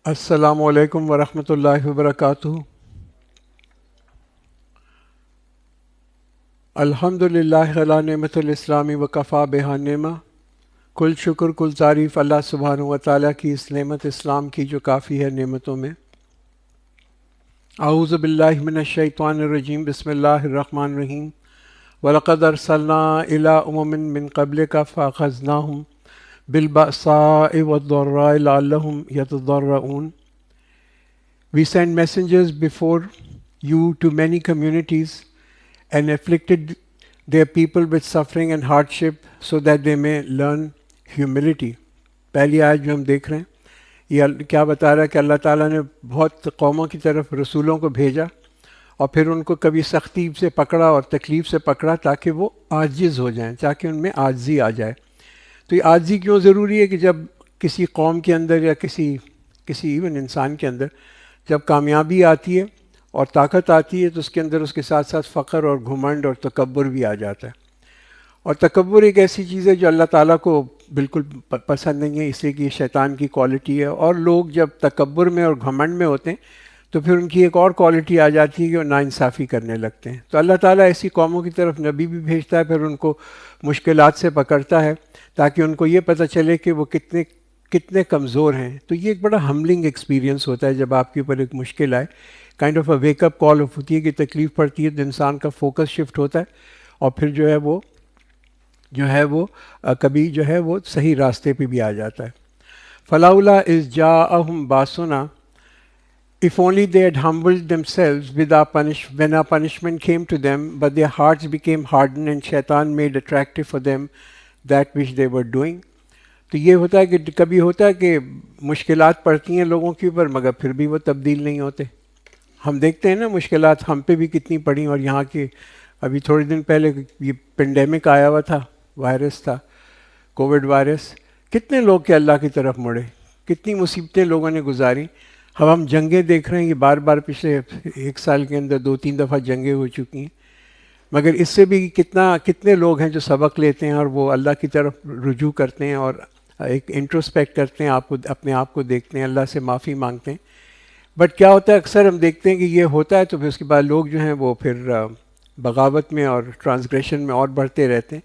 السلام علیکم ورحمۃ اللہ وبرکاتہ۔ الحمد للہ علی نعمت الاسلامی وکفا بہا نعمہ۔ کل شکر کل تعریف اللہ سبحانہ و تعالیٰ کی اس نعمت اسلام کی جو کافی ہے نعمتوں میں۔ اعوذ باللہ من الشیطان الرجیم، بسم اللہ الرحمن الرحیم۔ وَلَقَدْ أَرْسَلْنَا إِلَىٰ أُمَمٍ مِّن قَبْلِكَ فَأَخَذْنَاهُم بِالْبَأْسَاءِ وَالضَّرَّاءِ لَعَلَّهُمْ يَتَضَرَّعُونَ۔ We sent messengers before you to many communities and afflicted their people with suffering and hardship so that they may learn humility۔ پہلی آیت جو ہم دیکھ رہے ہیں یہ کیا بتا رہا ہے کہ اللہ تعالیٰ نے بہت قوموں کی طرف رسولوں کو بھیجا اور پھر ان کو کبھی سختی سے پکڑا اور تکلیف سے پکڑا تاکہ وہ عاجز ہو جائیں، تاکہ ان میں عاجزی آ جائے۔ تو یہ عاجزی کیوں ضروری ہے کہ جب کسی قوم کے اندر یا کسی ایون انسان کے اندر جب کامیابی آتی ہے اور طاقت آتی ہے تو اس کے اندر اس کے ساتھ ساتھ فخر اور گھمنڈ اور تکبر بھی آ جاتا ہے۔ اور تکبر ایک ایسی چیز ہے جو اللہ تعالیٰ کو بالکل پسند نہیں ہے، اس لیے کہ یہ شیطان کی کوالٹی ہے، اور لوگ جب تکبر میں اور گھمنڈ میں ہوتے ہیں تو پھر ان کی ایک اور کوالٹی آ جاتی ہے کہ وہ ناانصافی کرنے لگتے ہیں۔ تو اللہ تعالیٰ ایسی قوموں کی طرف نبی بھی بھیجتا ہے، پھر ان کو مشکلات سے پکڑتا ہے تاکہ ان کو یہ پتہ چلے کہ وہ کتنے کمزور ہیں۔ تو یہ ایک بڑا ہمبلنگ ایکسپیرینس ہوتا ہے جب آپ کے اوپر ایک مشکل آئے، kind of a wake up call ہوتی ہے کہ تکلیف پڑتی ہے تو انسان کا فوکس شفٹ ہوتا ہے اور پھر جو ہے وہ کبھی جو ہے وہ صحیح راستے پہ بھی آ جاتا ہے۔ فَلَوْلَا إِذْ جَاءَهُمْ بَأْسُنَا، if only they had humbled themselves when our punishment came to them, but their hearts became hardened and shaitan made attractive for them that which they were doing۔ تو یہ ہوتا ہے کہ کبھی ہوتا ہے کہ مشکلات پڑتی ہیں لوگوں کے اوپر مگر پھر بھی وہ تبدیل نہیں ہوتے۔ ہم دیکھتے ہیں نا مشکلات ہم پہ بھی کتنی پڑیں، اور یہاں کے ابھی تھوڑے دن پہلے یہ پینڈیمک آیا ہوا تھا، وائرس تھا، کووڈ وائرس، کتنے لوگ کے اللہ کی طرف مڑے، کتنی مصیبتیں لوگوں نے گزاری۔ ہم جنگیں دیکھ رہے ہیں، یہ بار بار پچھلے ایک سال کے اندر 2-3 دفعہ جنگیں ہو چکی ہیں، مگر اس سے بھی کتنے لوگ ہیں جو سبق لیتے ہیں اور وہ اللہ کی طرف رجوع کرتے ہیں اور ایک انٹروسپیکٹ کرتے ہیں، اپنے آپ کو دیکھتے ہیں، اللہ سے معافی مانگتے ہیں۔ بٹ کیا ہوتا ہے اکثر ہم دیکھتے ہیں کہ یہ ہوتا ہے تو پھر اس کے بعد لوگ جو ہیں وہ پھر بغاوت میں اور ٹرانسگریشن میں اور بڑھتے رہتے ہیں۔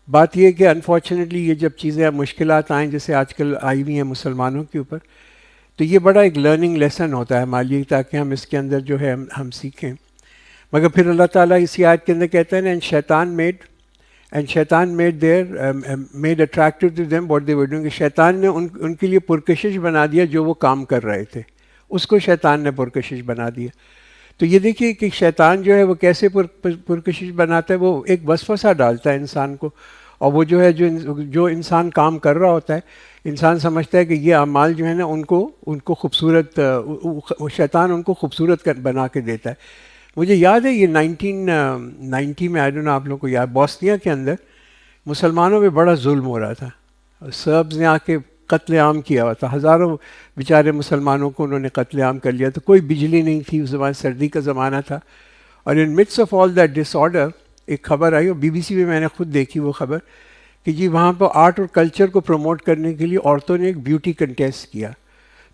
بات یہ ہے کہ انفارچونیٹلی یہ جب چیزیں مشکلات آئیں جیسے آج کل آئی ہوئی ہیں مسلمانوں کے اوپر، تو یہ بڑا ایک لرننگ لیسن ہوتا ہے ہمارے لیے تاکہ ہم اس کے اندر جو ہے ہم سیکھیں۔ مگر پھر اللہ تعالیٰ اسی آیت کے اندر کہتا ہے نا شیطان made attractive to them what they were doing، کہ شیطان نے ان کے لیے پرکشش بنا دیا جو وہ کام کر رہے تھے، اس کو شیطان نے پرکشش بنا دیا۔ تو یہ دیکھیے کہ شیطان جو ہے وہ کیسے پرکشش بناتا ہے، وہ ایک وسوسہ ڈالتا ہے انسان کو، اور وہ جو ہے جو انسان کام کر رہا ہوتا ہے انسان سمجھتا ہے کہ یہ اعمال جو ہے نا ان کو خوبصورت، شیطان ان کو خوبصورت بنا کے دیتا ہے۔ مجھے یاد ہے یہ 1990 میں، آئی ڈونٹ نو آپ لوگوں کو یاد، بوسنیا کے اندر مسلمانوں پہ بڑا ظلم ہو رہا تھا، سربز نے آ کے قتل عام کیا ہوا تھا، ہزاروں بیچارے مسلمانوں کو انہوں نے قتل عام کر لیا، تو کوئی بجلی نہیں تھی اس زمانے، سردی کا زمانہ تھا، اور in midst of all that disorder ایک خبر آئی، اور BBC میں میں نے خود دیکھی وہ خبر، کہ جی وہاں پہ آرٹ اور کلچر کو پروموٹ کرنے کے لیے عورتوں نے ایک بیوٹی کنٹیسٹ کیا،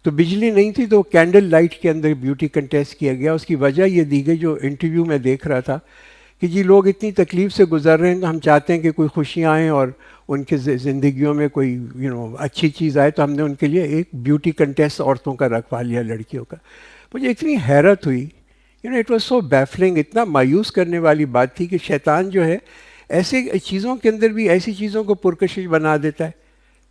تو بجلی نہیں تھی تو کینڈل لائٹ کے اندر بیوٹی کنٹیسٹ کیا گیا۔ اس کی وجہ یہ دی گئی، جو انٹرویو میں دیکھ رہا تھا، کہ جی لوگ اتنی تکلیف سے گزر رہے ہیں تو ہم چاہتے ہیں کہ کوئی خوشیاں آئیں اور ان کے زندگیوں میں کوئی اچھی چیز آئے، تو ہم نے ان کے لیے ایک بیوٹی کنٹیسٹ عورتوں کا رکھوا لیا، لڑکیوں کا۔ مجھے اتنی حیرت ہوئی، اٹ واز سو بیفلنگ، اتنا مایوس کرنے والی بات تھی کہ شیطان جو ہے ایسے چیزوں کے اندر بھی ایسی چیزوں کو پرکشش بنا دیتا ہے۔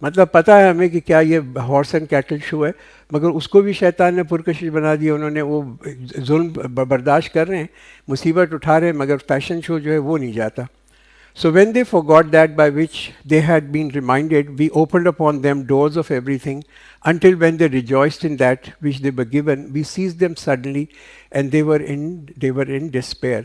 مطلب پتہ ہے ہمیں کہ کیا یہ ہارس اینڈ کیٹل شو ہے، مگر اس کو بھی شیطان نے پرکشش بنا دیا، انہوں نے وہ ظلم برداشت کر رہے ہیں، مصیبت اٹھا رہے ہیں، مگر فیشن شو جو ہے وہ نہیں جاتا۔ So when they forgot that by which they had been reminded, we opened upon them doors of everything, until when they rejoiced in that which they were given, we seized them suddenly, and they were in despair۔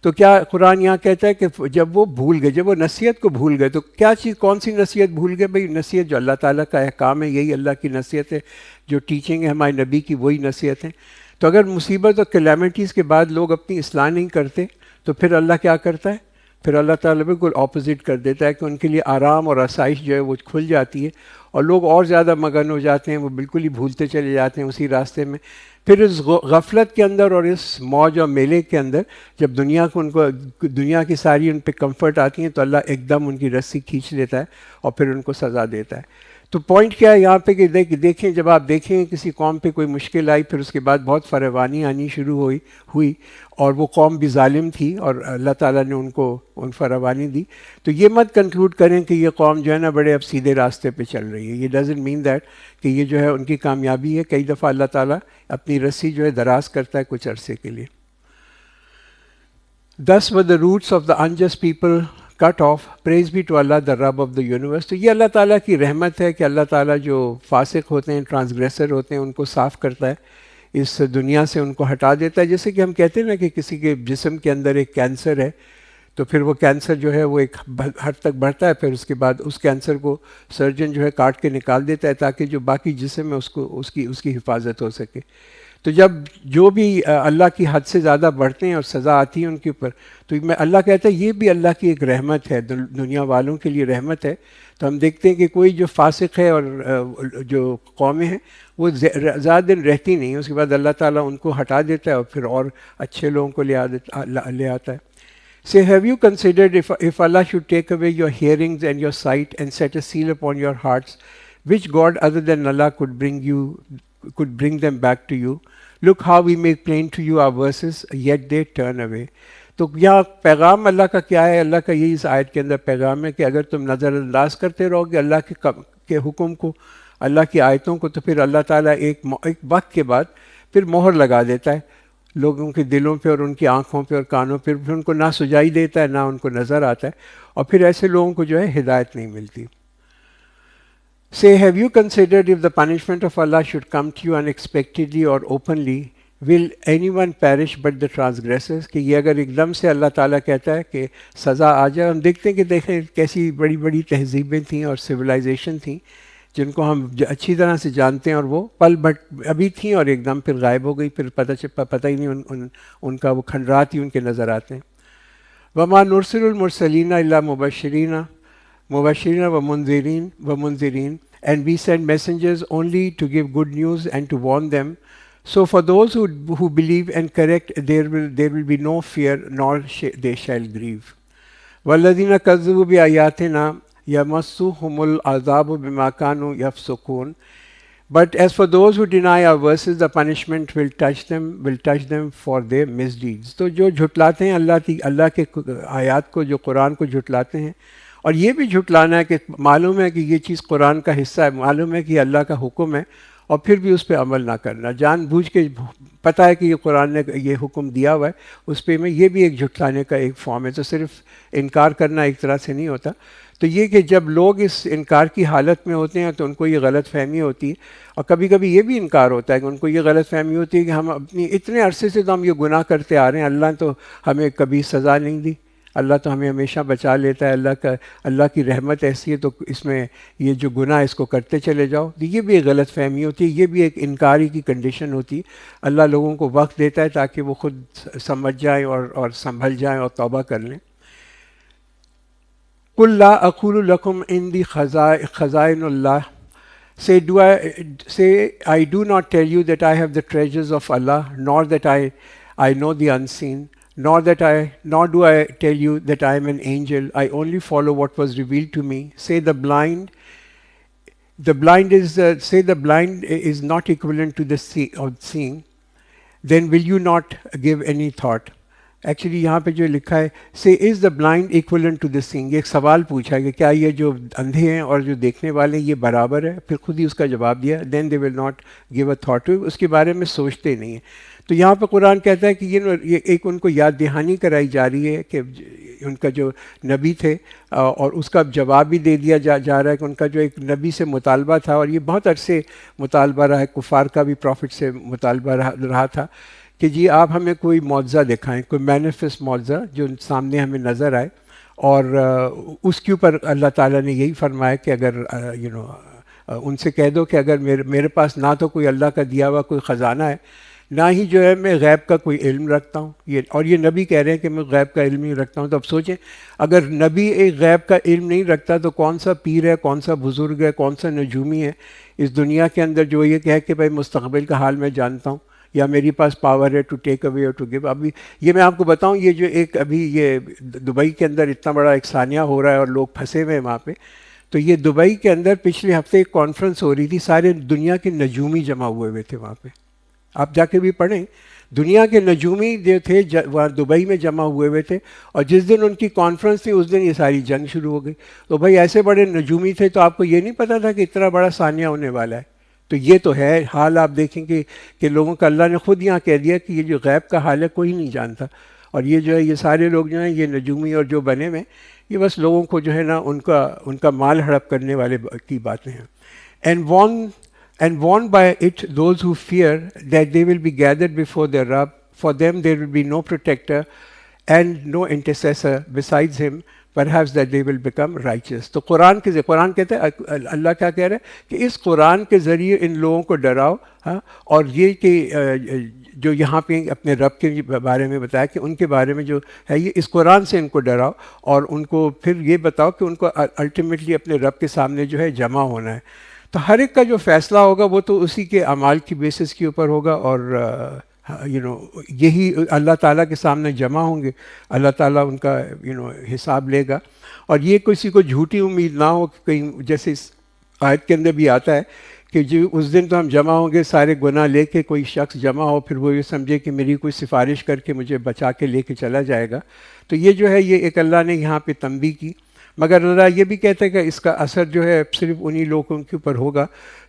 تو کیا قرآن یہاں کہتا ہے کہ جب وہ بھول گئے، جب وہ نصیحت کو بھول گئے، تو کیا چیز، کون سی نصیحت بھول گئے؟ بھئی نصیحت جو اللہ تعالیٰ کا احکام ہے، یہی اللہ کی نصیحت ہے، جو ٹیچنگ ہے ہمارے نبی کی وہی نصیحت ہے۔ تو اگر مصیبت اور کلیمٹیز کے بعد لوگ اپنی اصلاح نہیں کرتے تو پھر اللہ کیا کرتا ہے؟ پھر اللہ تعالیٰ بالکل اپوزٹ کر دیتا ہے کہ ان کے لیے آرام اور آسائش جو ہے وہ کھل جاتی ہے، اور لوگ اور زیادہ مگن ہو جاتے ہیں، وہ بالکل ہی بھولتے چلے جاتے ہیں اسی راستے میں. پھر اس غفلت کے اندر اور اس موج اور میلے کے اندر جب دنیا کی ساری ان پہ کمفرٹ آتی ہیں تو اللہ ایک دم ان کی رسی کھینچ لیتا ہے اور پھر ان کو سزا دیتا ہے. تو پوائنٹ کیا ہے یہاں پہ کہ دیکھیں جب آپ دیکھیں کسی قوم پہ کوئی مشکل آئی، پھر اس کے بعد بہت فراوانی آنی شروع ہوئی اور وہ قوم بھی ظالم تھی اور اللہ تعالیٰ نے ان کو فراوانی دی، تو یہ مت کنکلوڈ کریں کہ یہ قوم جو ہے نا بڑے اب سیدھے راستے پہ چل رہی ہے. یہ ڈزنٹ مین دیٹ کہ یہ جو ہے ان کی کامیابی ہے. کئی دفعہ اللہ تعالیٰ اپنی رسی جو ہے دراز کرتا ہے کچھ عرصے کے لیے. Thus were the roots of the unjust people cut off. Praise be to Allah, the Rabb of the universe. تو یہ اللہ تعالیٰ کی رحمت ہے کہ اللہ تعالیٰ جو فاسق ہوتے ہیں، ٹرانسگریسر ہوتے ہیں، ان کو صاف کرتا ہے، اس دنیا سے ان کو ہٹا دیتا ہے. جیسے کہ ہم کہتے ہیں نا کہ کسی کے جسم کے اندر ایک کینسر ہے، تو پھر وہ کینسر جو ہے وہ ایک حد تک بڑھتا ہے، پھر اس کے بعد اس کینسر کو سرجن جو ہے کاٹ کے نکال دیتا ہے تاکہ جو باقی جسم ہے اس کی حفاظت ہو سکے. تو جب جو بھی اللہ کی حد سے زیادہ بڑھتے ہیں اور سزا آتی ہے ان کے اوپر، تو میں اللہ کہتا ہے یہ بھی اللہ کی ایک رحمت ہے، دنیا والوں کے لیے رحمت ہے. تو ہم دیکھتے ہیں کہ کوئی جو فاسق ہے اور جو قومیں ہیں وہ زیادہ دن رہتی نہیں، اس کے بعد اللہ تعالیٰ ان کو ہٹا دیتا ہے اور پھر اور اچھے لوگوں کو لے آتا ہے. Say, have you considered if Allah should take away your hearings and your sight and set a seal upon your hearts, which God other than Allah could bring them back to you? Look how we make plain to you our verses, yet they turn away. تو یہاں پیغام اللہ کا کیا ہے؟ اللہ کا یہی اس آیت کے اندر پیغام ہے کہ اگر تم نظر انداز کرتے رہو گے اللہ کے حکم کو، اللہ کی آیتوں کو، تو پھر اللہ تعالیٰ ایک وقت کے بعد پھر مہر لگا دیتا ہے لوگوں کے دلوں پہ اور ان کی آنکھوں پہ اور کانوں پہ. پھر ان کو نہ سجائی دیتا ہے نہ ان کو نظر آتا ہے، اور پھر ایسے لوگوں کو جو ہے ہدایت نہیں ملتی. Say, have you considered if the punishment of Allah should come to you unexpectedly or openly, will anyone perish but the transgressors? کہ یہ اگر ایک دم سے اللہ تعالیٰ کہتا ہے کہ سزا آ جائے. ہم دیکھتے ہیں کہ دیکھیں کیسی بڑی بڑی تہذیبیں تھیں اور سویلائزیشن تھیں جن کو ہم اچھی طرح سے جانتے ہیں، اور وہ پل بٹ ابھی تھیں اور ایک دم پھر غائب ہو گئی، پھر پتہ ہی نہیں ان کا وہ کھنڈرات ہی ان کے نظر آتے ہیں. وما نرسل المرسلین الا مبشرین ومنذرین and we send messengers only to give good news and to warn them. So for those who believe and correct, there will be no fear, nor they shall grieve. والذین کذبوا بآیاتنا یمسهم العذاب بما كانوا يفسقون. But as for those who deny our verses, the punishment will touch them for their misdeeds. تو جو جھٹلاتے ہیں اللہ کے آیات کو، جو قرآن کو جھٹلاتے ہیں، اور یہ بھی جھٹلانا ہے کہ معلوم ہے کہ یہ چیز قرآن کا حصہ ہے، معلوم ہے کہ یہ اللہ کا حکم ہے، اور پھر بھی اس پہ عمل نہ کرنا، جان بوجھ کے پتہ ہے کہ یہ قرآن نے یہ حکم دیا ہوا ہے اس پہ میں، یہ بھی ایک جھٹلانے کا ایک فارم ہے. تو صرف انکار کرنا ایک طرح سے نہیں ہوتا. تو یہ کہ جب لوگ اس انکار کی حالت میں ہوتے ہیں تو ان کو یہ غلط فہمی ہوتی ہے، اور کبھی کبھی یہ بھی انکار ہوتا ہے کہ ان کو یہ غلط فہمی ہوتی ہے کہ ہم اپنی اتنے عرصے سے تو ہم یہ گناہ کرتے آ رہے ہیں، اللہ تو ہمیں کبھی سزا نہیں دی، اللہ تو ہمیں ہمیشہ بچا لیتا ہے، اللہ کی رحمت ایسی ہے، تو اس میں یہ جو گناہ اس کو کرتے چلے جاؤ. یہ بھی ایک غلط فہمی ہوتی ہے، یہ بھی ایک انکاری کی کنڈیشن ہوتی ہے. اللہ لوگوں کو وقت دیتا ہے تاکہ وہ خود سمجھ جائیں اور سنبھل جائیں اور توبہ کر لیں. قُلْ لَا أَقُولُ لَكُمْ عِنْدِي خَزَائِنُ اللَّهِ. Say, I do not tell you that I have the treasures of Allah, nor that I know the unseen, nor do I tell you that I am an angel. I only follow what was revealed to me. Say the blind is not equivalent to the seeing. Then will you not give any thought? Actually یہاں پہ جو لکھا ہے سے is the blind equivalent to the sing, ایک سوال پوچھا ہے کہ کیا یہ جو اندھے ہیں اور جو دیکھنے والے ہیں یہ برابر ہے؟ پھر خود ہی اس کا جواب دیا، then they will not give a thought to, اس کے بارے میں سوچتے نہیں ہیں. تو یہاں پہ قرآن کہتا ہے کہ یہ ایک ان کو یاد دہانی کرائی جا رہی ہے کہ ان کا جو نبی تھے، اور اس کا جواب بھی دے دیا جا رہا ہے کہ ان کا جو ایک نبی سے مطالبہ تھا، اور یہ بہت عرصے مطالبہ رہا ہے، کفار کا بھی پروفٹ سے مطالبہ رہا تھا کہ جی آپ ہمیں کوئی معجزہ دکھائیں، کوئی مینیفسٹ معجزہ جو سامنے ہمیں نظر آئے. اور اس کے اوپر اللہ تعالیٰ نے یہی فرمایا کہ اگر ان سے کہہ دو کہ اگر میرے پاس نہ تو کوئی اللہ کا دیا ہوا کوئی خزانہ ہے، نہ ہی جو ہے میں غیب کا کوئی علم رکھتا ہوں. یہ نبی کہہ رہے ہیں کہ میں غیب کا علم نہیں رکھتا ہوں. تو اب سوچیں اگر نبی ایک غیب کا علم نہیں رکھتا تو کون سا پیر ہے, کون سا بزرگ ہے, کون سا نجومی ہے اس دنیا کے اندر جو یہ کہے کہ بھائی مستقبل کا حال میں جانتا ہوں یا میری پاس پاور ہے ٹو ٹیک اوے اور ٹو گیو. ابھی یہ میں آپ کو بتاؤں, یہ جو ایک ابھی یہ دبئی کے اندر اتنا بڑا ایک ثانیہ ہو رہا ہے اور لوگ پھنسے ہوئے ہیں وہاں پہ. تو یہ دبئی کے اندر پچھلے ہفتے ایک کانفرنس ہو رہی تھی, سارے دنیا کے نجومی جمع ہوئے تھے وہاں پہ. آپ جا کے بھی پڑھیں, دنیا کے نجومی جو تھے وہاں دبئی میں جمع ہوئے تھے, اور جس دن ان کی کانفرنس تھی اس دن یہ ساری جنگ شروع ہو گئی. تو بھائی ایسے بڑے نجومی تھے تو آپ کو یہ نہیں پتا تھا کہ اتنا بڑا ثانیہ ہونے والا ہے. تو یہ تو ہے حال. آپ دیکھیں کہ لوگوں کا اللہ نے خود یہاں کہہ دیا کہ یہ جو غیب کا حال ہے کوئی نہیں جانتا. اور یہ جو ہے یہ سارے لوگ جو ہیں یہ نجومی اور جو بنے ہوئے یہ بس لوگوں کو جو ہے نا ان کا مال ہڑپ کرنے والے کی باتیں ہیں. And warned by it those who fear that they will be gathered before their Rabb. For them there will be no protector and no intercessor besides him, perhaps that they will become righteous. تو قرآن کہتا ہے, اللہ کیا کہہ رہا ہے کہ اس قرآن کے ذریعے ان لوگوں کو ڈراؤ. ہاں, اور یہ کہ جو یہاں پہ اپنے رب کے بارے میں بتایا کہ ان کے بارے میں جو ہے یہ اس قرآن سے ان کو ڈراؤ, اور ان کو پھر یہ بتاؤ کہ ان کو الٹیمیٹلی اپنے رب کے سامنے جو ہے جمع ہونا ہے. تو ہر ایک کا جو فیصلہ ہوگا وہ تو اسی کے اعمال کی بیسس کے اوپر ہوگا, اور یہی اللہ تعالیٰ کے سامنے جمع ہوں گے. اللہ تعالیٰ ان کا حساب لے گا. اور یہ کسی کو جھوٹی امید نہ ہو کہ کہیں جیسے اس آیت کے اندر بھی آتا ہے کہ جو اس دن تو ہم جمع ہوں گے سارے گناہ لے کے, کوئی شخص جمع ہو پھر وہ یہ سمجھے کہ میری کوئی سفارش کر کے مجھے بچا کے لے کے چلا جائے گا. تو یہ جو ہے یہ ایک اللہ نے یہاں پہ تنبیہ کی. مگر اللہ یہ بھی کہتا ہے کہ اس کا اثر جو ہے صرف انہی لوگوں کے اوپر ہوگا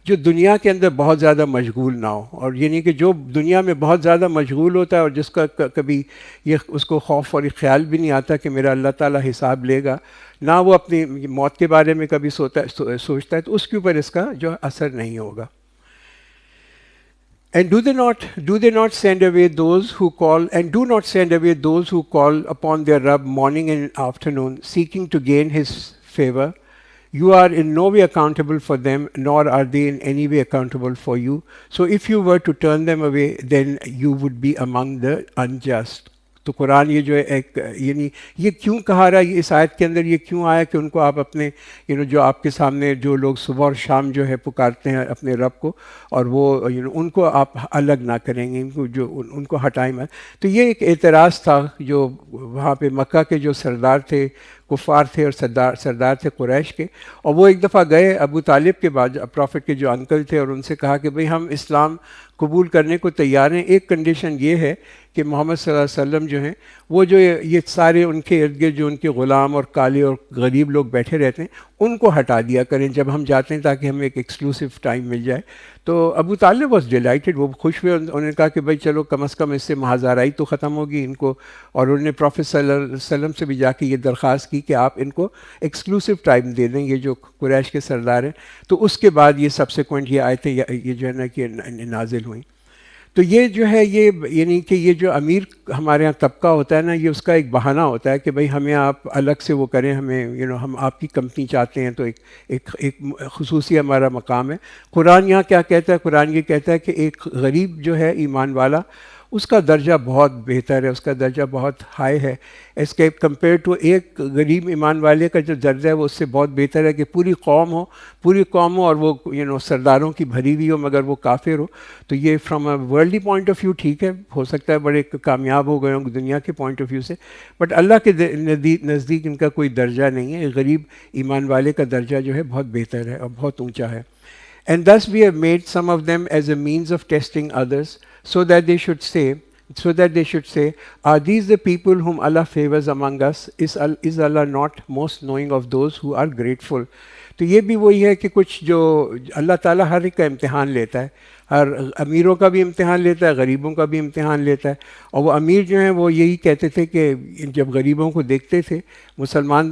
جو دنیا کے اندر بہت زیادہ مشغول نہ ہو. اور یعنی کہ جو دنیا میں بہت زیادہ مشغول ہوتا ہے اور جس کا کبھی یہ اس کو خوف اور خیال بھی نہیں آتا کہ میرا اللہ تعالیٰ حساب لے گا, نہ وہ اپنی موت کے بارے میں کبھی سوچتا ہے, تو اس کے اوپر اس کا جو اثر نہیں ہوگا. And do they not send away those who call, and do not send away those who call upon their Rabb morning and afternoon, seeking to gain his favor? You are in no way accountable for them, nor are they in any way accountable for you. So if you were to turn them away, then you would be among the unjust. تو قرآن یہ جو ہے ایک یعنی یہ کیوں کہا رہا ہے اس آیت کے اندر, یہ کیوں آیا کہ ان کو آپ اپنے جو آپ کے سامنے جو لوگ صبح اور شام جو ہے پکارتے ہیں اپنے رب کو, اور وہ ان کو آپ الگ نہ کریں گے, ان کو ہٹائیں مت. تو یہ ایک اعتراض تھا جو وہاں پہ مکہ کے جو سردار تھے, کفار تھے اور سردار تھے قریش کے, اور وہ ایک دفعہ گئے ابو طالب کے بعد پروفٹ کے جو انکل تھے, اور ان سے کہا کہ بھئی ہم اسلام قبول کرنے کو تیار ہیں, ایک کنڈیشن یہ ہے کہ محمد صلی اللہ علیہ وسلم جو ہیں وہ جو یہ سارے ان کے ارد گرد جو ان کے غلام اور کالے اور غریب لوگ بیٹھے رہتے ہیں ان کو ہٹا دیا کریں جب ہم جاتے ہیں, تاکہ ہمیں ایک ایکسکلوسیو ٹائم مل جائے. تو ابو طالب واز ڈیلائٹڈ, وہ خوش ہوئے. انہوں نے کہا کہ بھائی چلو کم از کم اس سے مہاجرائی تو ختم ہوگی ان کو, اور انہوں نے پروفٹ صلی اللہ علیہ وسلم سے بھی جا کے یہ درخواست کی کہ آپ ان کو ایکسکلوسیو ٹائم دے دیں, یہ جو قریش کے سردار ہیں. تو اس کے بعد یہ سبسیکوینٹ یہ آیتیں یہ جو ہے نا کہ نازل ہوئیں. تو یہ جو ہے یہ یعنی کہ یہ جو امیر ہمارے ہاں طبقہ ہوتا ہے نا, یہ اس کا ایک بہانہ ہوتا ہے کہ بھئی ہمیں آپ الگ سے وہ کریں, ہمیں ہم آپ کی کمپنی چاہتے ہیں, تو ایک خصوصی ہمارا مقام ہے. قرآن یہاں کیا کہتا ہے؟ قرآن یہ کہتا ہے کہ ایک غریب جو ہے ایمان والا, اس کا درجہ بہت بہتر ہے, اس کا درجہ بہت ہائی ہے اس کے کمپیئر ٹو ایک غریب ایمان والے کا جو درجہ ہے وہ اس سے بہت بہتر ہے کہ پوری قوم ہو اور وہ سرداروں کی بھری ہوئی ہو مگر وہ کافر ہو. تو یہ from a worldly point of view ٹھیک ہے, ہو سکتا ہے بڑے کامیاب ہو گئے ہوں دنیا کے پوائنٹ آف ویو سے, بٹ اللہ کے نزدیک ان کا کوئی درجہ نہیں ہے. غریب ایمان والے کا درجہ جو ہے بہت بہتر ہے اور بہت اونچا ہے. And thus we have made some of them as a means of testing others, so that they should say, are these the people whom Allah favors among us? Is Allah not most knowing of those who are grateful? تو یہ بھی وہی ہے کہ کچھ جو اللہ تعالیٰ ہر ایک کا امتحان لیتا ہے, ہر امیروں کا بھی امتحان لیتا ہے, غریبوں کا بھی امتحان لیتا ہے. اور وہ امیر جو ہیں وہ یہی کہتے تھے کہ جب غریبوں کو دیکھتے تھے, مسلمان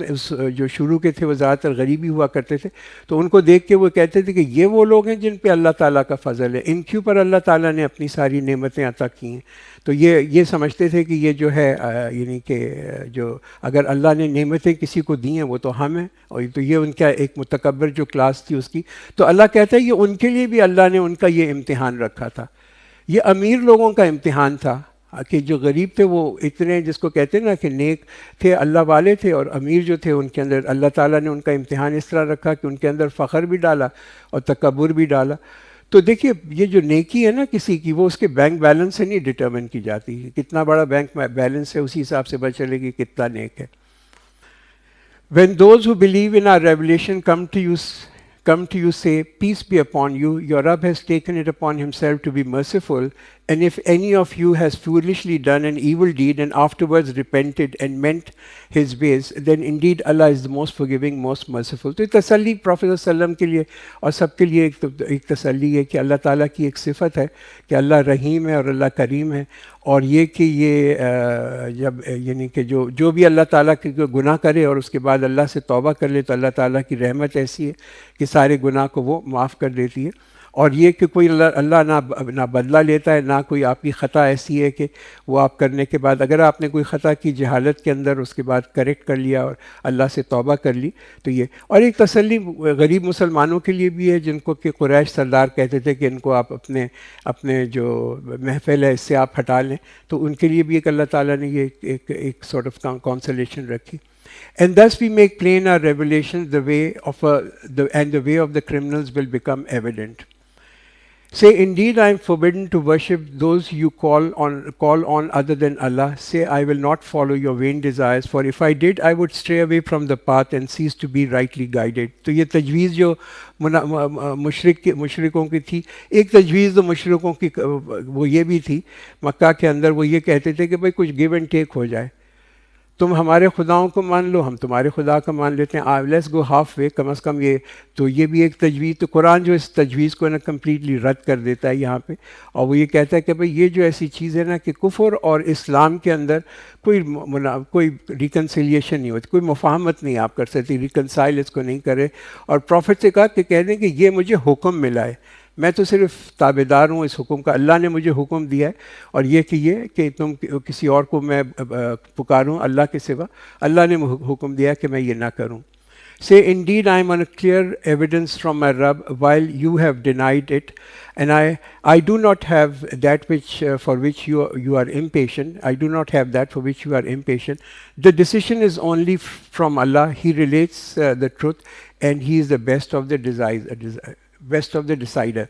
جو شروع کے تھے وہ زیادہ تر غریبی ہوا کرتے تھے, تو ان کو دیکھ کے وہ کہتے تھے کہ یہ وہ لوگ ہیں جن پہ اللہ تعالیٰ کا فضل ہے, ان کے اوپر اللہ تعالیٰ نے اپنی ساری نعمتیں عطا کی ہیں. تو یہ سمجھتے تھے کہ یہ جو ہے یعنی کہ جو اگر اللہ نے نعمتیں کسی کو دی ہیں وہ تو ہم ہیں, اور تو یہ ان کا ایک متکبر جو کلاس تھی اس کی. تو اللہ کہتا ہے یہ ان کے لیے بھی اللہ نے ان کا یہ امتحان رکھا تھا. یہ امیر لوگوں کا امتحان تھا کہ جو غریب تھے وہ اتنے جس کو کہتے ہیں نا کہ نیک تھے، اللہ والے تھے، اور امیر جو تھے ان کے اندر اللہ تعالیٰ نے ان کا امتحان اس طرح رکھا کہ ان کے اندر فخر بھی ڈالا اور تکبر بھی ڈالا. تو دیکھیے یہ جو نیکی ہے نا کسی کی، وہ اس کے بینک بیلنس سے نہیں ڈٹرمن کی جاتی. کتنا بڑا بینک بیلنس ہے اسی حساب سے پتہ چلے گی کتنا نیک ہے. When those who believe in our revelation come to you say, peace be upon you, your Rabb has taken it upon himself to be merciful, and if any of you has foolishly done an evil deed and afterwards repented and meant his ways, then indeed Allah is the most forgiving, most merciful. تو یہ تسلی prophet صلی اللہ علیہ وسلم کے لیے اور سب کے لیے ایک تسلی ہے کہ اللہ تعالیٰ کی ایک صفت ہے کہ اللہ رحیم ہے اور اللہ کریم ہے. اور یہ کہ یہ جب یعنی کہ جو بھی اللہ تعالیٰ کے گناہ کرے اور اس کے بعد اللہ سے توبہ کر لے تو اللہ تعالیٰ کی رحمت ایسی ہے کہ سارے گناہ کو وہ معاف کر دیتی ہے. اور یہ کہ کوئی اللہ نہ بدلہ لیتا ہے، نہ کوئی آپ کی خطا ایسی ہے کہ وہ آپ کرنے کے بعد اگر آپ نے کوئی خطا کی جہالت کے اندر اس کے بعد کریکٹ کر لیا اور اللہ سے توبہ کر لی تو یہ. اور ایک تسلی غریب مسلمانوں کے لیے بھی ہے جن کو کہ قریش سردار کہتے تھے کہ ان کو آپ اپنے جو محفل ہے اس سے آپ ہٹا لیں، تو ان کے لیے بھی ایک اللہ تعالیٰ نے یہ ایک سارٹ آف کانسولیشن رکھی. And thus we make plain our revelations, the way of the criminals will become evident. Say, indeed, I am forbidden to worship those you call on other than Allah. Say, I will not follow your vain desires, for if I did, I would stray away from the path and cease to be rightly guided. تو یہ تجویز جو مشرکوں کی تھی، ایک تجویز تو مشرکوں کی وہ یہ بھی تھی مکہ کے اندر، وہ یہ کہتے تھے کہ بھائی کچھ گیو اینڈ ٹیک ہو جائے، تم ہمارے خداؤں کو مان لو، ہم تمہارے خدا کو مان لیتے ہیں، لیٹس گو ہاف وے. کم از کم یہ تو یہ بھی ایک تجویز. تو قرآن جو اس تجویز کو نا کمپلیٹلی رد کر دیتا ہے یہاں پہ، اور وہ یہ کہتا ہے کہ بھئی یہ جو ایسی چیز ہے نا کہ کفر اور اسلام کے اندر کوئی ریکنسیلیشن نہیں ہوتی، کوئی مفاہمت نہیں آپ کر سکتی، ریکنسائل اس کو نہیں کرے. اور پروفٹ سے کہا کہ کہہ دیں کہ یہ مجھے حکم ملا ہے، میں تو صرف تابع دار ہوں اس حکم کا، اللہ نے مجھے حکم دیا ہے. اور یہ کہ تم کسی اور کو میں پکاروں اللہ کے سوا، اللہ نے حکم دیا کہ میں یہ نہ کروں. Say, indeed, I am on a clear evidence from my Rabb, while you have denied it, and I do not have that for which you are impatient. I do not have that for which you are impatient. The decision is only from Allah. He relates the truth, and He is the best of the decider.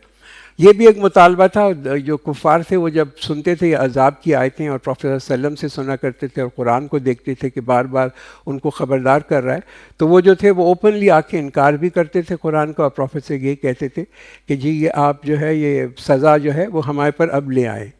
یہ بھی ایک مطالبہ تھا. جو کفار تھے وہ جب سنتے تھے عذاب کی آیتیں اور پروفیٹ صلی اللہ علیہ وسلم سے سنا کرتے تھے اور قرآن کو دیکھتے تھے کہ بار بار ان کو خبردار کر رہا ہے، تو وہ جو تھے وہ اوپنلی آ کے انکار بھی کرتے تھے قرآن کو، اور پروفیٹ سے یہ کہتے تھے کہ جی یہ آپ جو ہے یہ سزا جو ہے وہ ہمارے پر اب لے آئیں،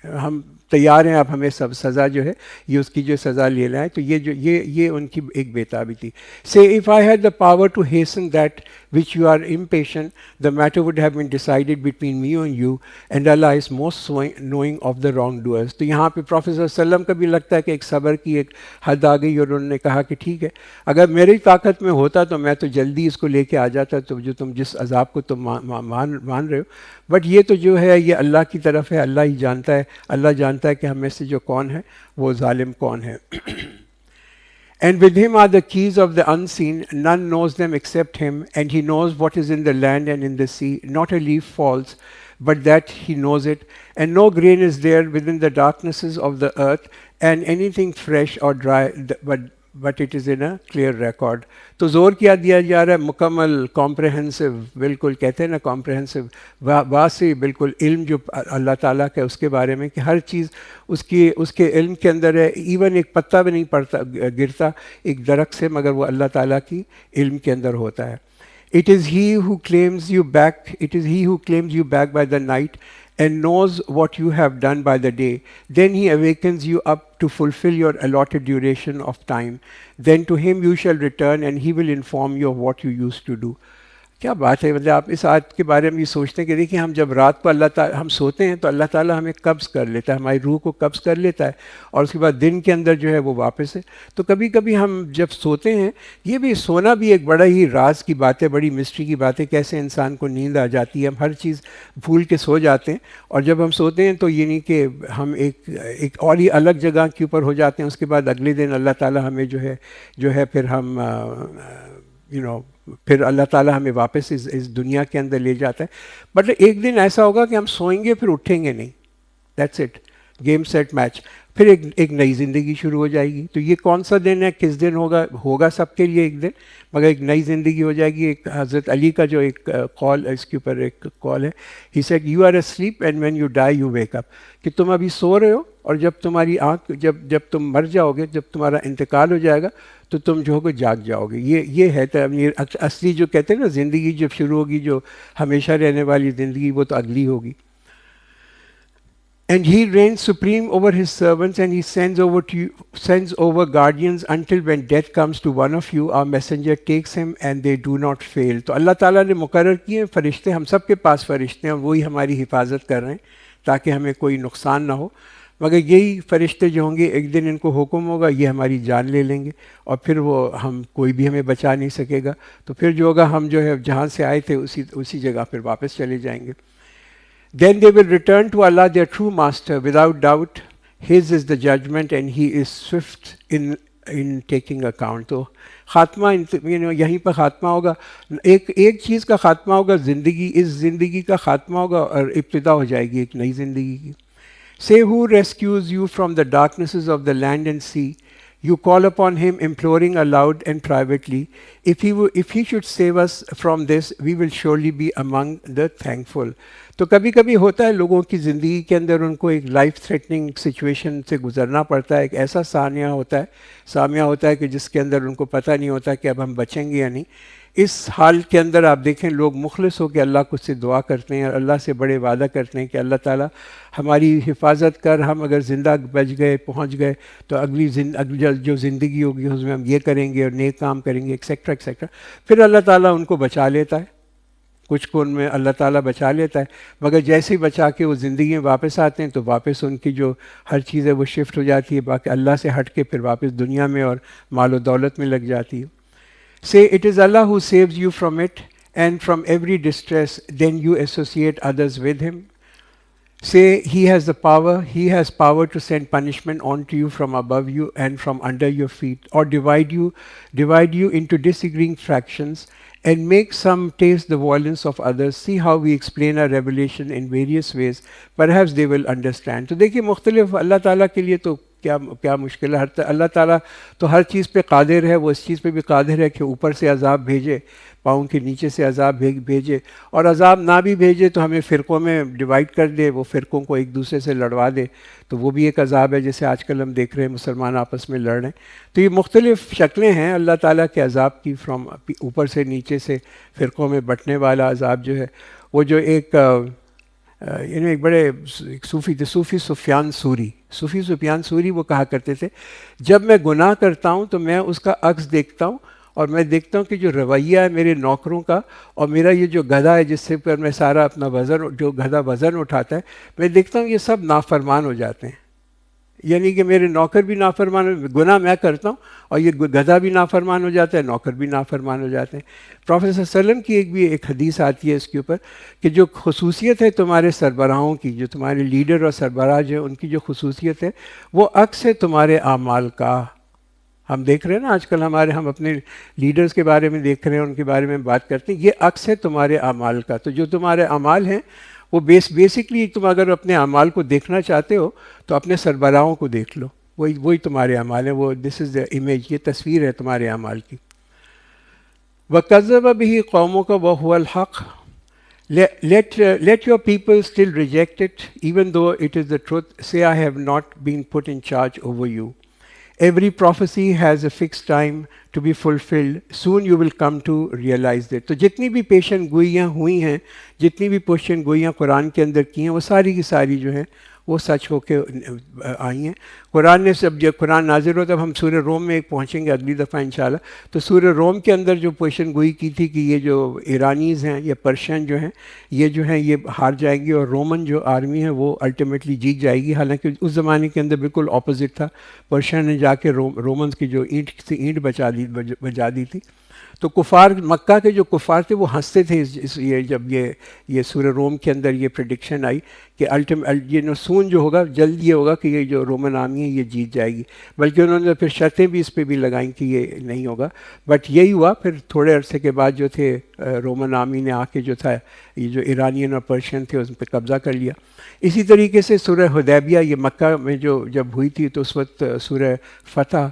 ہم تیار ہیں، اب ہمیں سب سزا جو ہے یہ اس کی جو سزا لے لائیں. تو یہ ان کی ایک بےتابی تھی. Say, if I had the power to hasten that which you are impatient, the matter would have been decided between me and you, and Allah is most knowing of the wrongdoers. تو یہاں پہ prophet صلی اللہ علیہ وسلم کا بھی لگتا ہے کہ ایک صبر کی ایک حد آ گئی، اور انہوں نے کہا کہ ٹھیک ہے اگر میری طاقت میں ہوتا تو میں تو جلدی اس کو لے کے آ جاتا، تو جو تم جس عذاب کو تم مان رہے ہو، بٹ یہ تو جو ہے یہ اللہ کی طرف ہے، اللہ ہی جانتا ہے، اللہ جانتا ہے کہ ہم میں سے جو کون ہے وہ ظالم کون ہے. And with him are the keys of the unseen, none knows them except him, and he knows what is in the land and in the sea. Not a leaf falls, but that he knows it, and no grain is there within the darknesses of the earth, and anything fresh or dry, but it is in a clear record. تو زور کیا دیا جا رہا ہے مکمل comprehensive, بالکل کہتے ہیں نا کمپریہنسو، واسع بالکل علم جو اللہ تعالیٰ کا ہے اس کے بارے میں کہ ہر چیز اس کے علم کے اندر ہے. ایون ایک پتا بھی نہیں گرتا ایک درخت سے مگر وہ اللہ تعالیٰ کی علم کے اندر ہوتا ہے. It is he who claims you back by the night and knows what you have done by the day. Then he awakens you up to fulfill your allotted duration of time. Then to him you shall return, and he will inform you of what you used to do. کیا بات ہے، مطلب آپ اس آیت کے بارے میں یہ سوچتے ہیں کہ دیکھیں ہم جب رات کو اللہ تعالیٰ ہم سوتے ہیں تو اللہ تعالیٰ ہمیں قبض کر لیتا ہے، ہماری روح کو قبض کر لیتا ہے، اور اس کے بعد دن کے اندر جو ہے وہ واپس ہے. تو کبھی کبھی ہم جب سوتے ہیں، یہ بھی سونا بھی ایک بڑا ہی راز کی بات ہے، بڑی مسٹری کی بات ہے، کیسے انسان کو نیند آ جاتی ہے، ہم ہر چیز بھول کے سو جاتے ہیں، اور جب ہم سوتے ہیں تو یہ نہیں کہ ہم ایک اور ہی الگ جگہ کے اوپر ہو جاتے ہیں. اس کے بعد اگلے دن اللہ تعالیٰ ہمیں جو ہے پھر ہم پھر اللہ تعالیٰ ہمیں واپس اس دنیا کے اندر لے جاتا ہے. بٹ ایک دن ایسا ہوگا کہ ہم سوئیں گے پھر اٹھیں گے نہیں. That's it. Game set match. پھر ایک نئی زندگی شروع ہو جائے گی. تو یہ کون سا دن ہے, کس دن ہوگا سب کے لیے ایک دن, مگر ایک نئی زندگی ہو جائے گی. ایک حضرت علی کا جو ایک قول, اس کے اوپر ایک قول ہے, he said you are asleep and when you die you wake up, کہ تم ابھی سو رہے ہو اور جب تمہاری آنکھ جب تم مر جاؤ گے, جب تمہارا انتقال ہو جائے گا تو تم جو ہوگے جاگ جاؤ گے. یہ ہے تعمیر اصلی, جو کہتے ہیں نا زندگی جب شروع ہوگی, جو ہمیشہ رہنے والی زندگی, وہ تو اگلی ہوگی. And he reigns supreme over his servants, and he sends over guardians until when death comes to one of you, our messenger takes him and they do not fail. تو اللہ تعالیٰ نے مقرر کیے ہیں فرشتے, ہم سب کے پاس فرشتے ہیں, اور وہی ہماری حفاظت کر رہے ہیں تاکہ ہمیں کوئی نقصان نہ ہو. مگر یہی فرشتے جو ہوں گے, ایک دن ان کو حکم ہوگا, یہ ہماری جان لے لیں گے, اور پھر وہ کوئی بھی ہمیں بچا نہیں سکے گا. تو پھر جو ہوگا, ہم جو ہے جہاں سے آئے تھے اسی جگہ پھر واپس چلے جائیں گے. Then they will return to Allah, their true master, without doubt. His is the judgment and he is swift in taking account. تو خاتمہ یہیں پر خاتمہ ہوگا. ایک چیز کا خاتمہ ہوگا, اس زندگی کا خاتمہ ہوگا, اور ابتدا ہو جائے گی ایک نئی زندگی کی. Say who rescues you from the darknesses of the land and sea. You call upon him, imploring aloud and privately. If he should save us from this, we will surely be among the thankful. تو کبھی کبھی ہوتا ہے لوگوں کی زندگی کے اندر, ان کو ایک لائف تھریٹننگ سچویشن سے گزرنا پڑتا ہے. ایک ایسا سامیہ ہوتا ہے کہ جس کے اندر ان کو پتہ نہیں ہوتا کہ اب ہم بچیں گے یا نہیں. اس حال کے اندر آپ دیکھیں, لوگ مخلص ہو کے اللہ کو سے دعا کرتے ہیں, اور اللہ سے بڑے وعدہ کرتے ہیں کہ اللہ تعالیٰ ہماری حفاظت کر, ہم اگر زندہ بچ گئے, پہنچ گئے, تو اگلی جو زندگی ہوگی اس میں ہم یہ کریں گے اور نیک کام کریں گے, ایکسیکٹرا ایکسیکٹرا. پھر اللہ تعالیٰ ان کو بچا لیتا ہے, کچھ کو ان میں اللہ تعالیٰ بچا لیتا ہے. مگر جیسے ہی بچا کے وہ زندگی میں واپس آتے ہیں, تو واپس ان کی جو ہر چیز ہے وہ شفٹ ہو جاتی ہے, باقی اللہ سے ہٹ کے پھر واپس دنیا میں اور مال و دولت میں لگ جاتی ہے. Say it is Allah who saves you from it and from every distress, then you associate others with him. Say he has power to send punishment onto you from above you and from under your feet, or divide you into disagreeing fractions and make some taste the violence of others. See how we explain our revelation in various ways. Perhaps they will understand. تو دیکھیے مختلف, اللہ تعالیٰ کے لیے تو کیا مشکل ہے. اللہ تعالیٰ تو ہر چیز پہ قادر ہے. وہ اس چیز پہ بھی قادر ہے کہ اوپر سے عذاب بھیجے, پاؤں کے نیچے سے عذاب بھیجے, اور عذاب نہ بھی بھیجے تو ہمیں فرقوں میں ڈیوائڈ کر دے, وہ فرقوں کو ایک دوسرے سے لڑوا دے. تو وہ بھی ایک عذاب ہے, جیسے آج کل ہم دیکھ رہے ہیں مسلمان آپس میں لڑ رہے ہیں. تو یہ مختلف شکلیں ہیں اللہ تعالیٰ کے عذاب کی, فرام اوپر سے نیچے سے فرقوں میں بٹنے والا عذاب جو ہے. وہ جو ایک ایک بڑے صوفی تھے, صوفی سفیان سوری, وہ کہا کرتے تھے, جب میں گناہ کرتا ہوں تو میں اس کا عکس دیکھتا ہوں, اور میں دیکھتا ہوں کہ جو رویہ ہے میرے نوکروں کا, اور میرا یہ جو گدھا ہے جس سے پر میں سارا اپنا جو گدھا وزن اٹھاتا ہے, میں دیکھتا ہوں یہ سب نافرمان ہو جاتے ہیں. یعنی کہ میرے نوکر بھی نافرمان, گناہ میں کرتا ہوں اور یہ گدھا بھی نافرمان ہو جاتا ہے, نوکر بھی نافرمان ہو جاتے ہیں. پروفیسر صلی اللہ علیہ وسلم کی ایک حدیث آتی ہے اس کے اوپر, کہ جو خصوصیت ہے تمہارے سربراہوں کی, جو تمہارے لیڈر اور سربراہ جو ہیں ان کی جو خصوصیت ہے, وہ عکس ہے تمہارے اعمال کا. ہم دیکھ رہے ہیں نا آج کل ہم اپنے لیڈرز کے بارے میں دیکھ رہے ہیں, ان کے بارے میں بات کرتے ہیں, یہ عکس ہے تمہارے اعمال کا. تو جو تمہارے اعمال ہیں وہ بیسکلی تم اگر اپنے اعمال کو دیکھنا چاہتے ہو تو اپنے سربراہوں کو دیکھ لو, وہی تمہارے اعمال ہیں. وہ دس از دا امیج, یہ تصویر ہے تمہارے اعمال کی. وَكَذَّبَ بِهِ قَوْمُكَ وَهُوَ الْحَقُّ. Let your people still reject it, even though it is the truth. Say, I have not been put in charge over you. Every prophecy has a fixed time to be fulfilled. Soon you will come to realize that. تو جتنی بھی پیشن گوئیاں ہوئی ہیں, جتنی بھی پیشن گوئیاں قرآن کے اندر کی ہیں, وہ ساری کی ساری جو ہیں وہ سچ ہو کے آئی ہیں. قرآن نے جب قرآن نازل ہو تب ہم سورہ روم میں پہنچیں گے اگلی دفعہ انشاءاللہ. تو سورہ روم کے اندر جو پیشن گوئی کی تھی کہ یہ جو ایرانیز ہیں یا پرشین جو ہیں یہ ہار جائیں گے, اور رومن جو آرمی ہے وہ الٹیمیٹلی جیت جائے گی. حالانکہ اس زمانے کے اندر بالکل اپوزٹ تھا, پرشین نے جا کے رومنز کی جو اینٹ بجا دی تھی. تو کفار مکہ کے جو کفار تھے وہ ہنستے تھے یہ جب یہ سورہ روم کے اندر یہ پریڈکشن آئی کہ یہ سون جو ہوگا جلد یہ ہوگا کہ یہ جو رومن آرمی ہے یہ جیت جائے گی، بلکہ انہوں نے پھر شرطیں بھی اس پہ بھی لگائیں کہ یہ نہیں ہوگا، بٹ یہی ہوا. پھر تھوڑے عرصے کے بعد جو تھے رومن آرمی نے آ کے جو تھا یہ جو ایرانین اور پرشین تھے اس پہ قبضہ کر لیا. اسی طریقے سے سورہ حدیبیہ یہ مکہ میں جب ہوئی تھی تو اس وقت سورہ فتح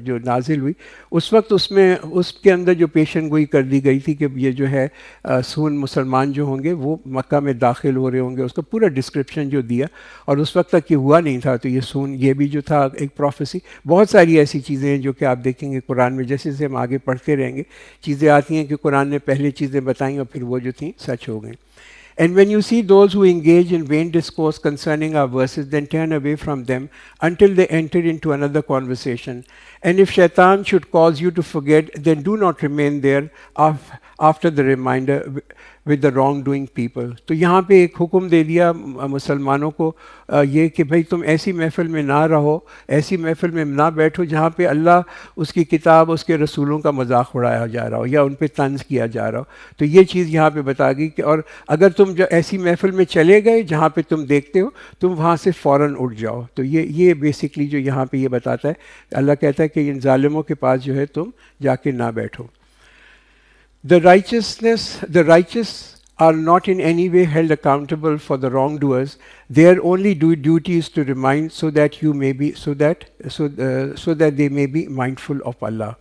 جو نازل ہوئی اس وقت اس کے اندر جو پیشن گوئی کر دی گئی تھی کہ یہ جو ہے سون مسلمان جو ہوں گے وہ مکہ میں داخل ہو رہے ہوں گے، اس کا پورا ڈسکرپشن جو دیا، اور اس وقت تک یہ ہوا نہیں تھا. تو یہ سون یہ بھی جو تھا ایک پروفیسی. بہت ساری ایسی چیزیں ہیں جو کہ آپ دیکھیں گے قرآن میں، جیسے جیسے ہم آگے پڑھتے رہیں گے چیزیں آتی ہیں کہ قرآن نے پہلے چیزیں بتائیں اور پھر وہ جو تھیں سچ ہو گئیں. And when you see those who engage in vain discourse concerning our verses, then turn away from them until they enter into another conversation. And if shaitan should cause you to forget, then do not remain there after the reminder with the wrong-doing people. تو یہاں پہ ایک حکم دے دیا مسلمانوں کو یہ کہ بھئی تم ایسی محفل میں نہ رہو، ایسی محفل میں نہ بیٹھو جہاں پہ اللہ، اس کی کتاب، اس کے رسولوں کا مذاق اڑایا جا رہا ہو یا ان پہ طنز کیا جا رہا ہو. تو یہ چیز یہاں پہ بتا گئی کہ اور اگر تم جو ایسی محفل میں چلے گئے جہاں پہ تم دیکھتے ہو تم وہاں سے فوراً اٹھ جاؤ. تو یہ بیسکلی جو یہاں پہ یہ بتاتا ہے، اللہ کہتا ہے کہ ان ظالموں کے پاس جو ہے تم جا کے نہ بیٹھو. The righteous are not in any way held accountable for the wrongdoers. Their only duty is to remind so that they may be mindful of Allah.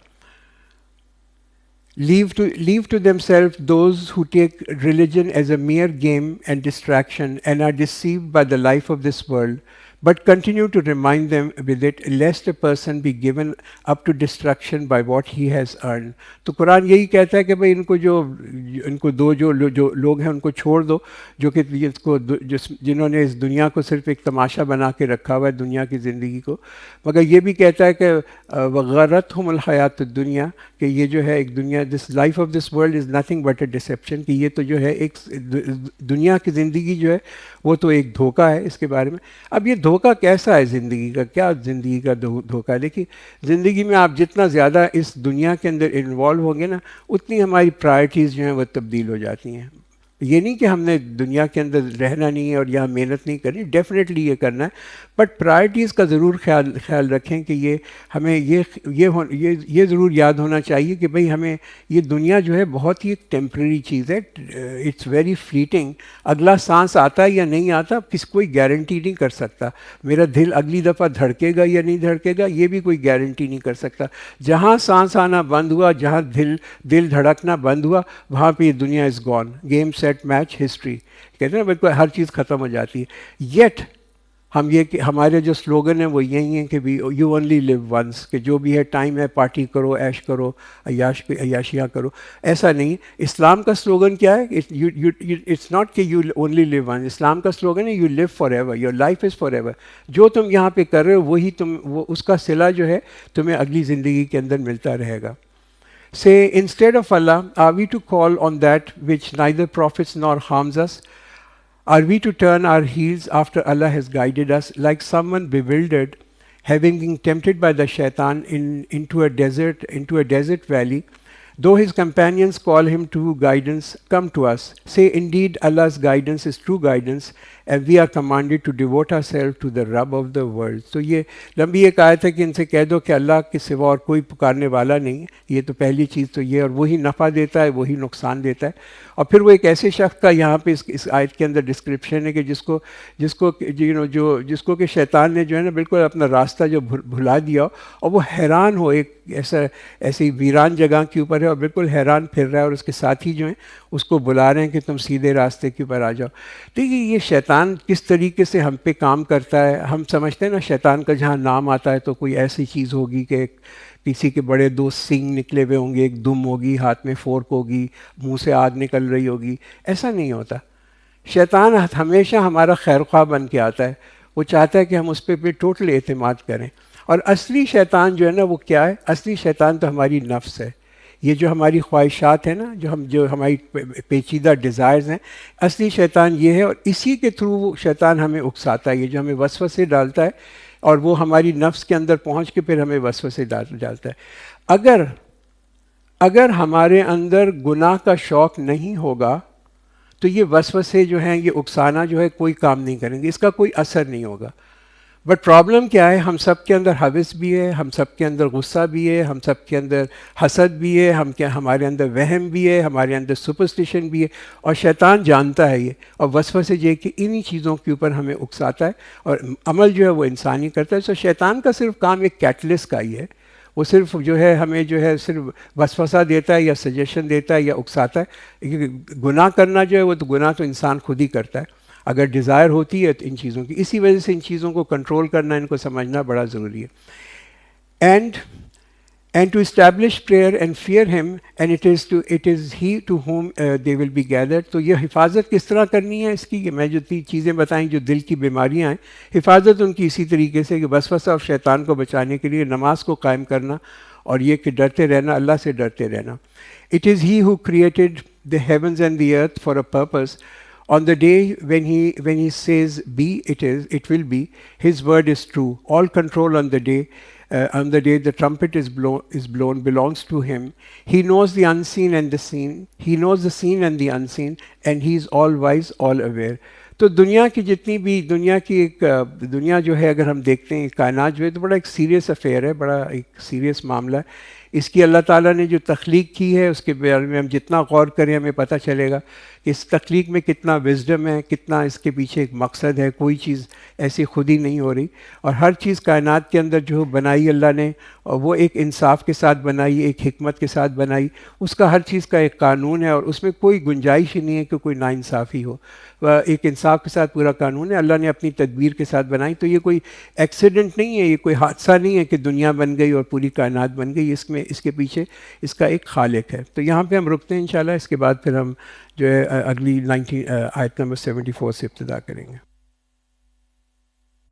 Leave to themselves those who take religion as a mere game and distraction and are deceived by the life of this world, but continue to remind them with it, lest a person be given up to destruction by what he has earned. تو قرآن یہی کہتا ہے کہ بھئی ان کو دو جو لوگ ہیں ان کو چھوڑ دو جو کہ جنہوں نے اس دنیا کو صرف ایک تماشا بنا کے رکھا ہوا ہے، دنیا کی زندگی کو. مگر یہ بھی کہتا ہے کہ وغرتہم الحیات الدنیا، کہ یہ جو ہے ایک دنیا، this life of this world is nothing but a deception, کہ یہ تو جو ہے ایک دنیا کی زندگی جو ہے وہ تو ایک دھوکہ ہے اس کے بارے میں. اب یہ دھوکہ کیسا ہے زندگی کا؟ کیا زندگی کا دھوکہ ہے؟ دیکھیے زندگی میں آپ جتنا زیادہ اس دنیا کے اندر انوالو ہوں گے نا اتنی ہماری پرائرٹیز جو ہیں وہ تبدیل ہو جاتی ہیں. یہ نہیں کہ ہم نے دنیا کے اندر رہنا نہیں ہے اور یہاں محنت نہیں کرنی، ڈیفینیٹلی یہ کرنا ہے، بٹ پرائرٹیز کا ضرور خیال رکھیں کہ یہ ہمیں یہ ضرور یاد ہونا چاہیے کہ بھئی ہمیں یہ دنیا جو ہے بہت ہی ٹیمپرری چیز ہے، اٹس ویری فلیٹنگ. اگلا سانس آتا ہے یا نہیں آتا کوئی گارنٹی نہیں کر سکتا. میرا دل اگلی دفعہ دھڑکے گا یا نہیں دھڑکے گا یہ بھی کوئی گارنٹی نہیں کر سکتا. جہاں سانس آنا بند ہوا، جہاں دل دھڑکنا بند ہوا، وہاں پہ یہ دنیا is gone, game set match history کہتے ہیں نا، بالکل ہر چیز ختم ہو جاتی ہے. یٹ ہم یہ کہ ہمارے جو سلوگن ہیں وہ یہی ہیں کہ یو اونلی لیو ونس، کہ جو بھی ہے ٹائم ہے پارٹی کرو، عیش کرو، عیاشیاں کرو. ایسا نہیں. اسلام کا سلوگن کیا ہے؟ اٹس ناٹ کہ you only live once. Islam کا سلوگن ہے you live forever, your life is forever. جو تم یہاں پہ کر رہے ہو وہی وہ اس کا صلہ جو ہے تمہیں اگلی زندگی کے اندر ملتا رہے گا. Say, instead of Allah, are we to call on that which neither profits nor harms us? Are we to turn our heels after Allah has guided us, like someone bewildered, having been tempted by the shaitan into a desert valley? Though his companions call him to guidance, come to us. Say, indeed, Allah's guidance is true guidance, and we are commanded to devote ourselves to the Rabb of the world. تو یہ لمبی ایک آیت ہے کہ ان سے کہہ دو کہ اللہ کے سوا اور کوئی پکارنے والا نہیں. یہ تو پہلی چیز تو یہ، اور وہی نفع دیتا ہے وہی نقصان دیتا ہے. اور پھر وہ ایک ایسے شخص کا یہاں پہ اس آیت کے اندر ڈسکرپشن ہے کہ جس کو کہ شیطان نے جو ہے نا بالکل اپنا راستہ جو بھلا دیا ہو، اور وہ حیران ہو، ایک ایسی ویران جگہ کے اوپر ہے اور بالکل حیران پھر رہا ہے، اور اس کے ساتھی جو ہیں اس کو بلا رہے ہیں کہ تم سیدھے راستے کے اوپر آ جاؤ. دیکھیے یہ شیطان کس طریقے سے ہم پہ کام کرتا ہے. ہم سمجھتے ہیں نا شیطان کا جہاں نام آتا ہے تو کوئی ایسی چیز ہوگی کہ کسی کے بڑے دو سینگ نکلے ہوئے ہوں گے، ایک دم ہوگی، ہاتھ میں فورک ہوگی، منہ سے آگ نکل رہی ہوگی. ایسا نہیں ہوتا. شیطان ہمیشہ ہمارا خیر خواہ بن کے آتا ہے. وہ چاہتا ہے کہ ہم اس پہ ٹوٹل اعتماد کریں. اور اصلی شیطان جو ہے نا وہ کیا ہے؟ اصلی شیطان تو ہماری نفس ہے. یہ جو ہماری خواہشات ہیں نا، جو ہماری پیچیدہ ڈیزائرز ہیں، اصلی شیطان یہ ہے. اور اسی کے تھرو شیطان ہمیں اکساتا ہے، یہ جو ہمیں وسوسے ڈالتا ہے، اور وہ ہماری نفس کے اندر پہنچ کے پھر ہمیں وسوسے ڈالتا ہے. اگر ہمارے اندر گناہ کا شوق نہیں ہوگا تو یہ وسوسے جو ہیں، یہ اکسانا جو ہے کوئی کام نہیں کریں گے، اس کا کوئی اثر نہیں ہوگا. بٹ پرابلم کیا ہے، ہم سب کے اندر حوث بھی ہے، ہم سب کے اندر غصہ بھی ہے، ہم سب کے اندر حسد بھی ہے، ہمارے اندر وہم بھی ہے، ہمارے اندر سپرسٹیشن بھی ہے، اور شیطان جانتا ہے یہ، اور وسوسے جو ہے کہ انہی چیزوں کے اوپر ہمیں اکساتا ہے، اور عمل جو ہے وہ انسانی کرتا ہے. سو شیطان کا صرف کام ایک کیٹلسٹ کا ہی ہے، وہ صرف جو ہے ہمیں جو ہے صرف وسوسہ دیتا ہے یا سجیشن دیتا ہے یا اکساتا ہے. گناہ کرنا جو ہے وہ تو گناہ تو انسان خود ہی کرتا ہے اگر ڈیزائر ہوتی ہے تو ان چیزوں کی. اسی وجہ سے ان چیزوں کو کنٹرول کرنا، ان کو سمجھنا بڑا ضروری ہے. And to establish prayer and fear him and it is he to whom they will be gathered. تو یہ حفاظت کس طرح کرنی ہے اس کی، کہ میں جو چیزیں بتائیں جو دل کی بیماریاں ہیں، حفاظت ان کی اسی طریقے سے کہ وسوسہ اور شیطان کو بچانے کے لیے نماز کو قائم کرنا، اور یہ کہ ڈرتے رہنا، اللہ سے ڈرتے رہنا. It is he who created the heavens and the earth for a purpose. On the day when he says be, it will be. His word is true. All control on the day the trumpet is blown belongs to him. He knows the unseen and the seen. He knows the seen and the unseen, and he is all wise, all aware. تو دنیا کی جتنی بھی دنیا جو ہے، اگر ہم دیکھتے ہیں کائنات جو ہے تو بڑا ایک سیریس افیئر ہے، بڑا ایک سیریس معاملہ ہے. اس کی اللہ تعالیٰ نے جو تخلیق کی ہے اس کے بارے میں ہم جتنا غور کریں ہمیں پتہ چلے گا کہ اس تخلیق میں کتنا وزڈم ہے، کتنا اس کے پیچھے ایک مقصد ہے. کوئی چیز ایسی خود ہی نہیں ہو رہی، اور ہر چیز کائنات کے اندر جو بنائی اللہ نے، اور وہ ایک انصاف کے ساتھ بنائی، ایک حکمت کے ساتھ بنائی. اس کا ہر چیز کا ایک قانون ہے، اور اس میں کوئی گنجائش ہی نہیں ہے کہ کوئی ناانصافی ہو. ایک انصاف کے ساتھ پورا قانون ہے، اللہ نے اپنی تدبیر کے ساتھ بنائی. تو یہ کوئی ایکسیڈنٹ نہیں ہے، یہ کوئی حادثہ نہیں ہے کہ دنیا بن گئی اور پوری کائنات بن گئی. اس کے پیچھے اس کا ایک خالق ہے. تو یہاں پہ ہم رکتے ہیں انشاءاللہ. اس کے بعد پھر ہم جو ہے اگلی آیت نمبر 74 سے ابتدا کریں گے.